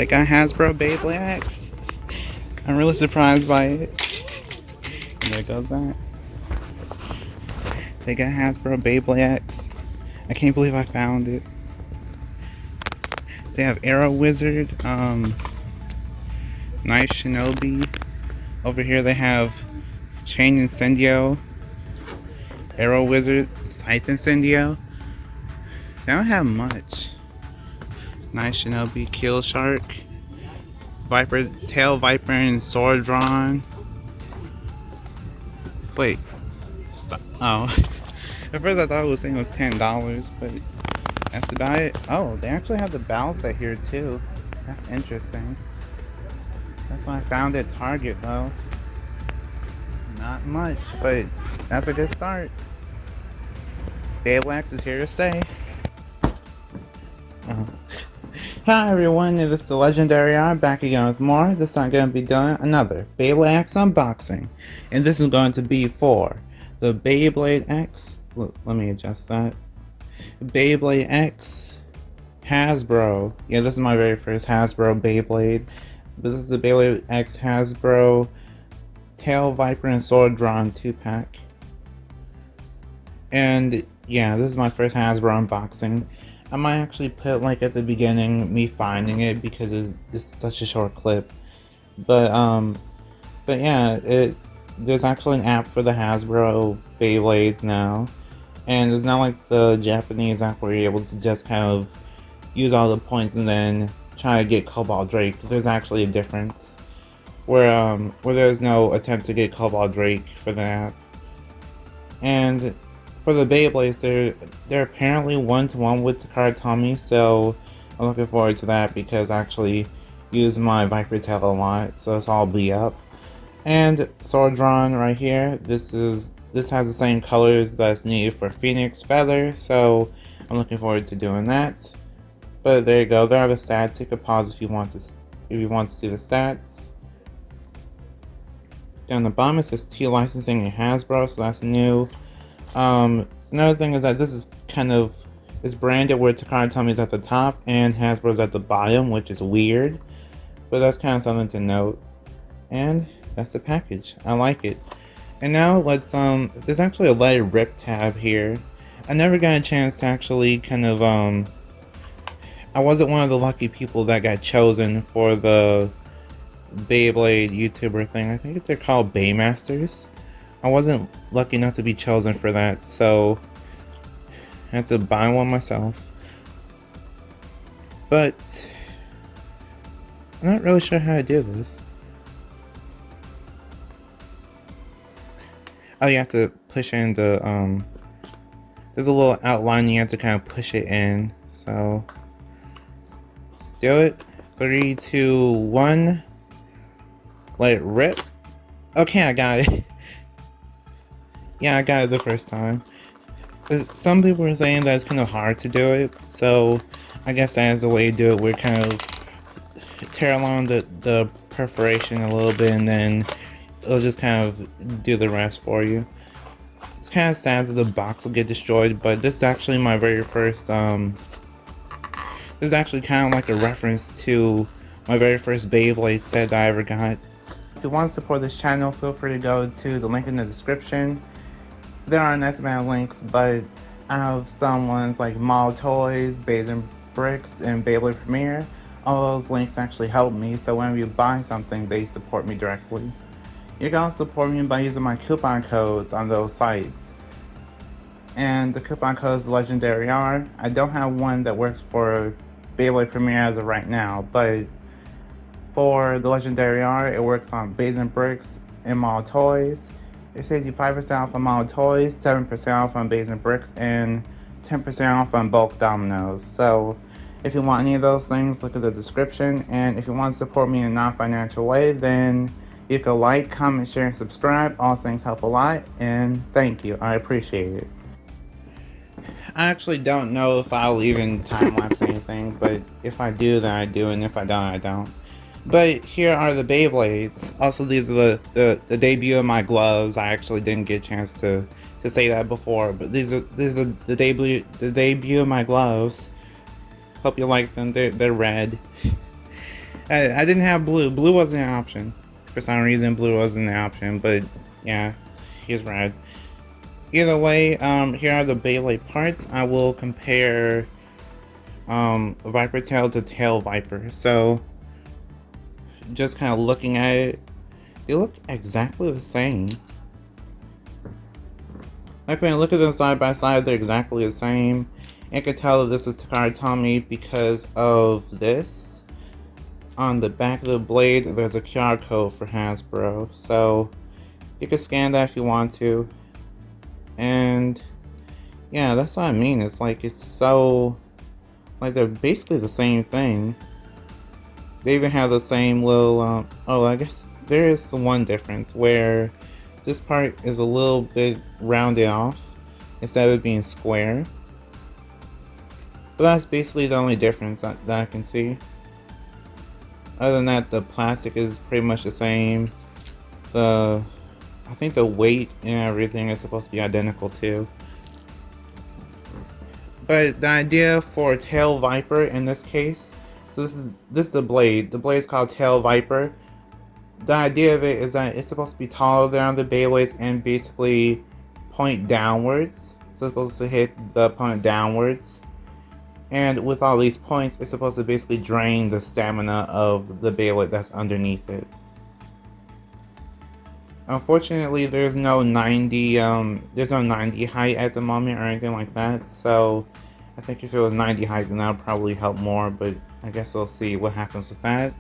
They got Hasbro Beyblades. I'm really surprised by it. And there goes that. They got Hasbro Beyblades. I can't believe I found it. They have Arrow Wizard, Night Shinobi. Over here they have Chain Incendio, Arrow Wizard, Scythe Incendio. They don't have much. Night Shinobi, Kill Shark, Viper, Tail Viper, and Sword Dran. Wait. Stop. Oh. At first I thought it was saying it was $10, but that's about it. Oh, they actually have the battle set here too. That's interesting. That's why I found it at Target though. Not much, but that's a good start. Beyblades is here to stay. Hi everyone, this is the Legendary R back again with more. This time I'm going to be doing another Beyblade unboxing. And this is going to be for the Beyblade X. Let me adjust that. Beyblade X Hasbro. Yeah, this is my very first Hasbro Beyblade. This is the Beyblade X Hasbro Tail Viper and Sword Dran 2-pack. And yeah, this is my first Hasbro unboxing. I might actually put like at the beginning me finding it because it's such a short clip. But yeah, there's actually an app for the Hasbro Beyblades now. And it's not like the Japanese app where you're able to just kind of use all the points and then try to get Cobalt Drake. There's actually a difference where there's no attempt to get Cobalt Drake for the app. And for the Beyblades, they're apparently 1-to-1 with Takara Tomy, so I'm looking forward to that because I actually use my Viper Tail a lot, so it's all beat up. And Sword Dran right here, this has the same colors that's needed for Phoenix Feather, so I'm looking forward to doing that. But there you go, there are the stats. You can pause if you want to see the stats. Down the bottom it says T licensing and Hasbro, so that's new. Another thing is that this is it's branded where Takara Tomy is at the top and Hasbro's at the bottom, which is weird, but that's kind of something to note. And that's the package. I like it. And now let's there's actually a Let It Rip tab here. I never got a chance to actually I wasn't one of the lucky people that got chosen for the Beyblade YouTuber thing. I think they're called Baymasters. I wasn't lucky enough to be chosen for that, so I had to buy one myself. But I'm not really sure how to do this. Oh, you have to push in the there's a little outline you have to kind of push it in. So let's do it. 3, 2, 1. Let it rip. Okay, I got it. Yeah, I got it the first time. Some people were saying that it's kind of hard to do it, so I guess that is the way to do it. We're kind of tear along the perforation a little bit and then it'll just kind of do the rest for you. It's kind of sad that the box will get destroyed, but this is actually my very first, this is actually kind of like a reference to my very first Beyblade set that I ever got. If you want to support this channel, feel free to go to the link in the description. There are a nice amount of links, but I have some ones like Model Toys, Beijing Bricks, and Beyblade Premiere. All those links actually help me, so whenever you buy something, they support me directly. You can also support me by using my coupon codes on those sites. And the coupon code is Legendary R. I don't have one that works for Beyblade Premiere as of right now, but for the Legendary R, it works on Beijing Bricks and Model Toys. It saves you 5% off on Model Toys, 7% off on Beijing Bricks, and 10% off on bulk dominoes. So if you want any of those things, look at the description. And if you want to support me in a non-financial way, then you can like, comment, share, and subscribe. All those things help a lot, and thank you. I appreciate it. I actually don't know if I'll even time-lapse anything, but if I do, then I do, and if I don't, I don't. But here are the Beyblades. Also, these are the debut of my gloves. I actually didn't get a chance to say that before, but these are the debut of my gloves. Hope you like them. They're red. I didn't have blue. Blue wasn't an option. For some reason, blue wasn't an option, but yeah, here's red. Either way, here are the Beyblade parts. I will compare Viper Tail to Tail Viper. So, just kind of looking at it, they look exactly the same. Like when I look at them side by side, they're exactly the same. I can tell that this is Takara Tomy because of this. On the back of the blade, there's a QR code for Hasbro, so you can scan that if you want to. And yeah, that's what I mean. It's like, it's so, like, they're basically the same thing. They even have the same little, oh, I guess there is one difference where this part is a little bit rounded off instead of it being square. But that's basically the only difference that I can see. Other than that, the plastic is pretty much the same. I think the weight and everything is supposed to be identical too. But the idea for Tail Viper in this case, so this is the blade. The blade is called Tail Viper. The idea of it is that it's supposed to be taller than the Beyblades and basically point downwards. So it's supposed to hit the opponent downwards. And with all these points, it's supposed to basically drain the stamina of the Beyblade that's underneath it. Unfortunately, there's no 90 height at the moment or anything like that. So I think if it was 90 height, then that would probably help more. But I guess we'll see what happens with that.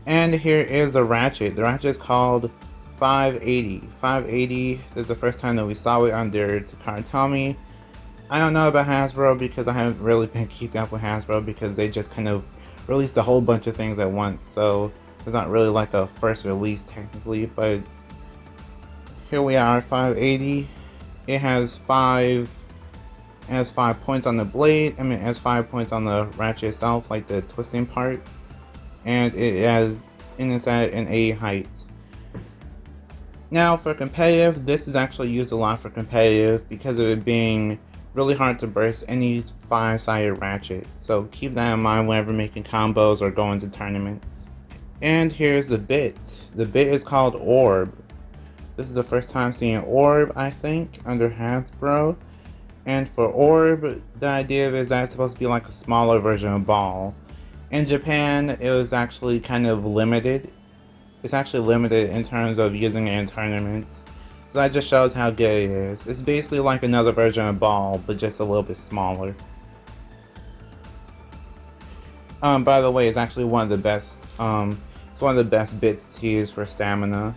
And here is the ratchet. The ratchet is called 580. 580. This is the first time that we saw it under Takara Tomy. I don't know about Hasbro because I haven't really been keeping up with Hasbro because they just kind of released a whole bunch of things at once. So it's not really like a first release technically, but here we are, 580. It has 5 points on the blade. I mean, it has 5 points on the ratchet itself, like the twisting part, and it's at an 80 height. Now for competitive, this is actually used a lot for competitive because of it being really hard to burst any 5-sided ratchet. So keep that in mind whenever making combos or going to tournaments. And here's the bit. The bit is called Orb. This is the first time seeing Orb, I think, under Hasbro. And for Orb, the idea of it is that it's supposed to be like a smaller version of Ball. In Japan, it was actually kind of limited. It's actually limited in terms of using it in tournaments. So that just shows how good it is. It's basically like another version of Ball, but just a little bit smaller. By the way, it's actually one of the best. It's one of the best bits to use for stamina.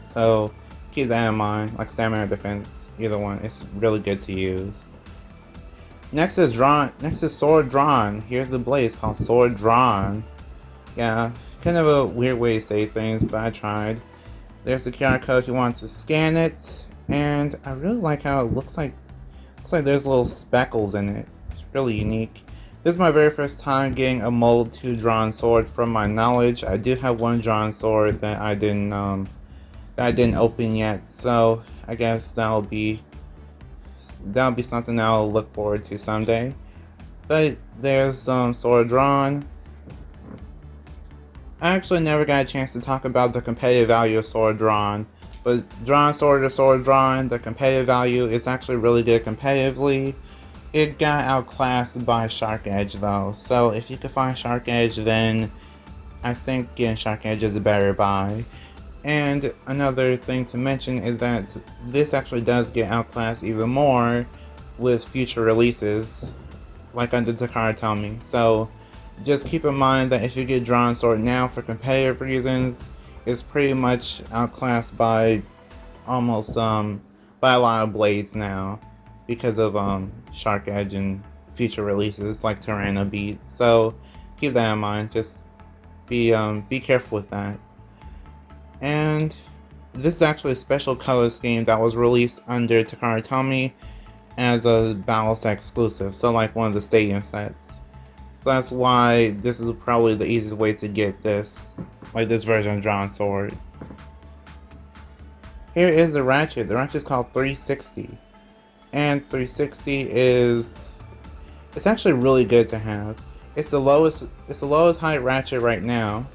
So keep that in mind. Like stamina or defense, either one. It's really good to use. Next is Dran. Next is Sword Dran. Here's the blade. It's called Sword Dran. Yeah, kind of a weird way to say things, but I tried. There's the QR code if you want to scan it, and I really like how it looks like there's little speckles in it. It's really unique. This is my very first time getting a mold 2 drawn sword. From my knowledge, I do have one drawn sword that I didn't open yet, so I guess that'll be something that I'll look forward to someday. But there's sword drawn. I actually never got a chance to talk about the competitive value of Sword Dran, but Drawn Sword or Sword Dran, the competitive value is actually really good competitively. It got outclassed by Shark Edge though, so if you can find Shark Edge, then I think getting Shark Edge is a better buy. And another thing to mention is that this actually does get outclassed even more with future releases, like under Takara Tomy. So just keep in mind that if you get Drawn Sword now for competitive reasons, it's pretty much outclassed by almost by a lot of blades now because of Shark Edge and future releases like Tyranno Beat. So keep that in mind. Just be careful with that. And this is actually a special color scheme that was released under Takara Tomy as a battle set exclusive. So like one of the stadium sets. So that's why this is probably the easiest way to get this, like this version of Drawn Sword. Here is the ratchet. The ratchet is called 360. And 360 it's actually really good to have. It's the lowest height ratchet right now.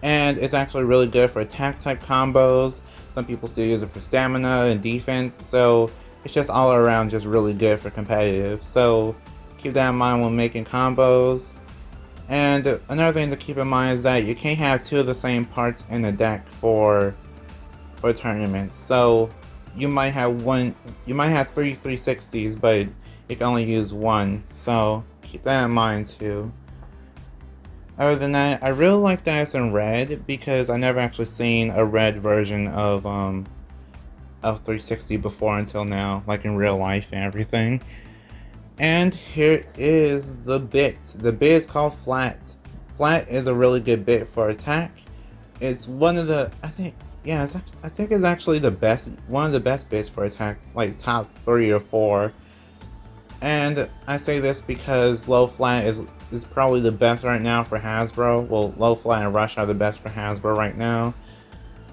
And it's actually really good for attack type combos. Some people still use it for stamina and defense, so it's just all around just really good for competitive. So keep that in mind when making combos. And another thing to keep in mind is that you can't have two of the same parts in a deck for tournaments. So you might have three 360s, but you can only use one. So keep that in mind too. Other than that, I really like that it's in red because I never actually seen a red version of 360 before until now, like in real life and everything. And here is the bit. The bit is called Flat. Flat is a really good bit for attack. It's one of the, I think it's actually one of the best bits for attack, like top 3 or 4. And I say this because low flat is probably the best right now for Hasbro. Well, low flat and rush are the best for Hasbro right now.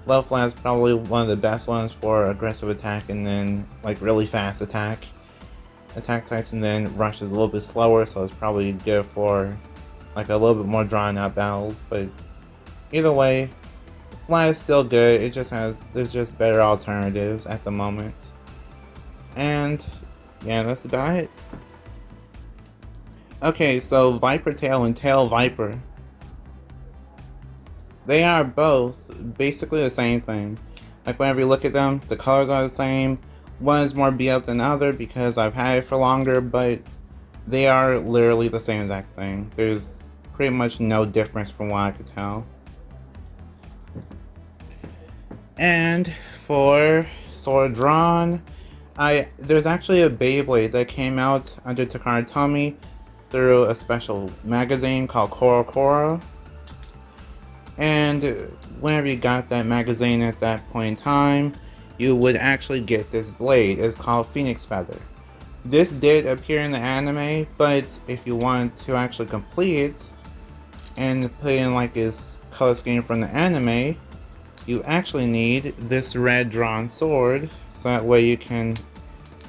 Low flat is probably one of the best ones for aggressive attack and then like really fast attack types, and then rush is a little bit slower, so it's probably good for like a little bit more drawn out battles. But either way, flat is still good. There's just better alternatives at the moment. And yeah, that's about it. Okay, so Viper Tail and Tail Viper. They are both basically the same thing. Like whenever you look at them, the colors are the same. One is more beat up than the other because I've had it for longer, but they are literally the same exact thing. There's pretty much no difference from what I could tell. And for Sword Dran, there's actually a Beyblade that came out under Takara Tomy through a special magazine called Koro Koro. And whenever you got that magazine at that point in time, you would actually get this blade. It's called Phoenix Feather. This did appear in the anime, but if you want to actually complete it and put in like this color scheme from the anime, you actually need this red drawn sword, so that way you can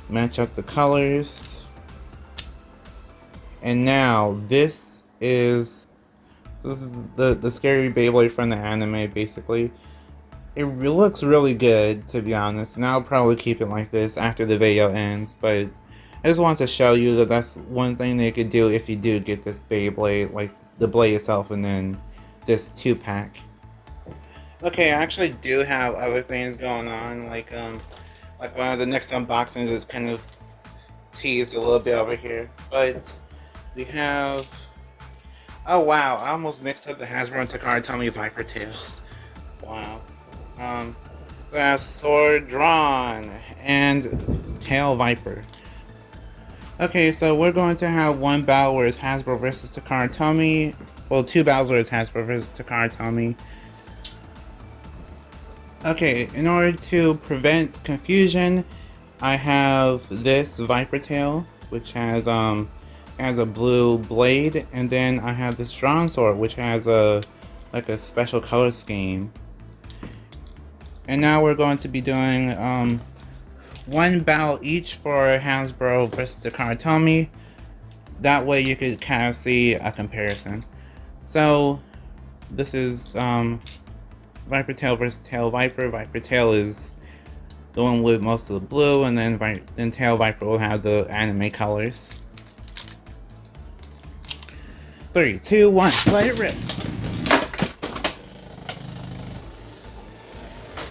match up the colors. And now this is the scary Beyblade from the anime, basically. It looks really good, to be honest, and I'll probably keep it like this after the video ends, but I just wanted to show you that that's one thing they could do if you do get this Beyblade, like the blade itself and then this 2-pack. Okay, I actually do have other things going on, like one of the next unboxings is kind of teased a little bit over here, but we have, oh wow, I almost mixed up the Hasbro and Takara Tomy Viper Tails. Wow. We have Sword Dran and Tail Viper. Okay, so we're going to have one battle where it's Hasbro versus Takara Tomy. Well, two battles where it's Hasbro versus Takara Tomy. Okay, in order to prevent confusion, I have this Viper Tail, which has a blue blade, and then I have this Dran Sword, which has a special color scheme. And now we're going to be doing one battle each for Hasbro versus Takara Tomy. That way you could kind of see a comparison. So this is Viper Tail versus Tail Viper. Viper Tail is the one with most of the blue, and then Tail Viper will have the anime colors. 3, 2, 1, let it rip!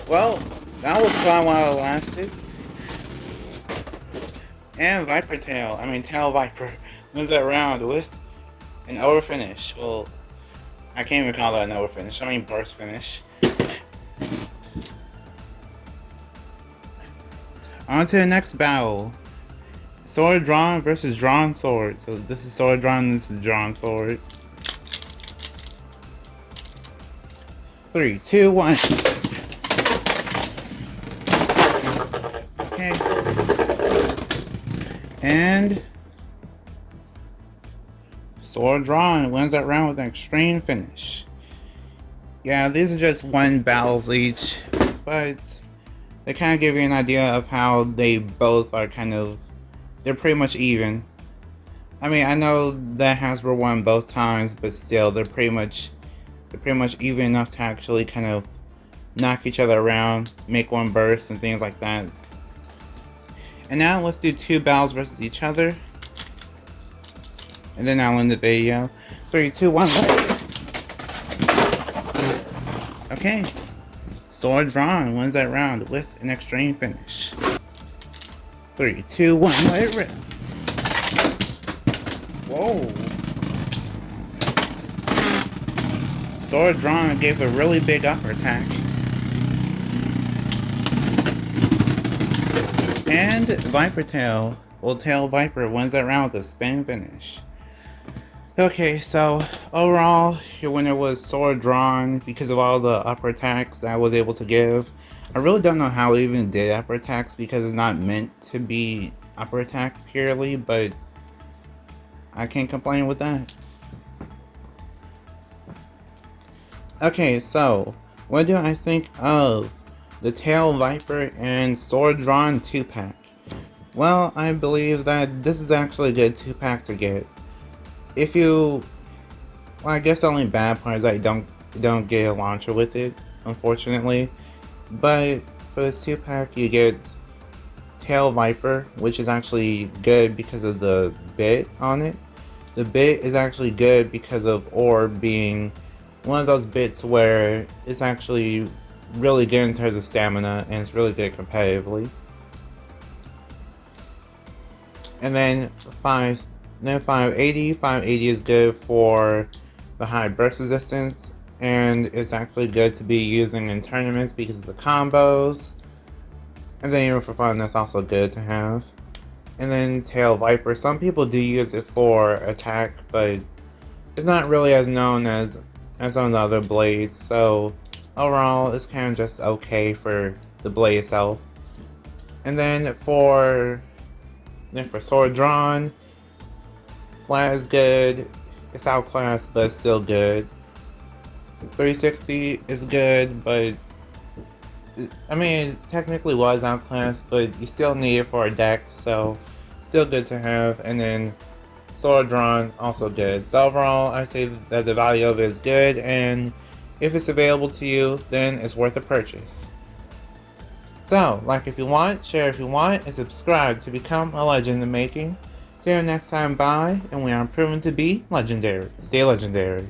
Well, that was fun while it lasted. And Tail Viper wins that round with an over finish. Well, I can't even call that an over finish. I mean burst finish. On to the next battle. Sword Dran versus Dran Sword. So this is Sword Dran, this is Dran Sword. 3, 2, 1. Okay. And Sword Dran wins that round with an extreme finish. Yeah, these are just one battles each, but they kind of give you an idea of how they both are they're pretty much even. I mean, I know that Hasbro won both times, but still, they're pretty much even enough to actually kind of knock each other around, make one burst, and things like that. And now let's do two battles versus each other. And then I'll end the video. 3, 2, 1, let. Okay. Sword Dran wins that round with an extreme finish. 3, 2, 1, let it rip. Whoa. Sword Dran gave a really big upper attack. And Viper Tail, Tail Viper wins that round with a spin finish. Okay, so overall, your winner was Sword Dran because of all the upper attacks that I was able to give. I really don't know how I even did upper attacks because it's not meant to be upper attack purely, but I can't complain with that. Okay, so what do I think of the Tail Viper and Sword Dran 2-pack? Well, I believe that this is actually a good 2-pack to get. If you, well, I guess the only bad part is that you don't get a launcher with it, unfortunately. But for this 2-pack, you get Tail Viper, which is actually good because of the bit on it. The bit is actually good because of Orb being one of those bits where it's actually really good in terms of stamina and it's really good competitively. And then 580. 580 is good for the high burst resistance, and it's actually good to be using in tournaments because of the combos. And then even for fun, that's also good to have. And then Tail Viper, some people do use it for attack, but it's not really as known as some of the other blades, so overall it's kind of just okay for the blade itself. And then for Sword Dran, flat is good, it's outclassed but it's still good. 360 is good, but I mean, it technically was outclassed, but you still need it for a deck, so still good to have. And then Sword Dran, also good. So overall, I say that the value of it is good, and if it's available to you, then it's worth a purchase. So, like if you want, share if you want, and subscribe to become a legend in the making. See you next time, bye, and we are proven to be legendary. Stay legendary.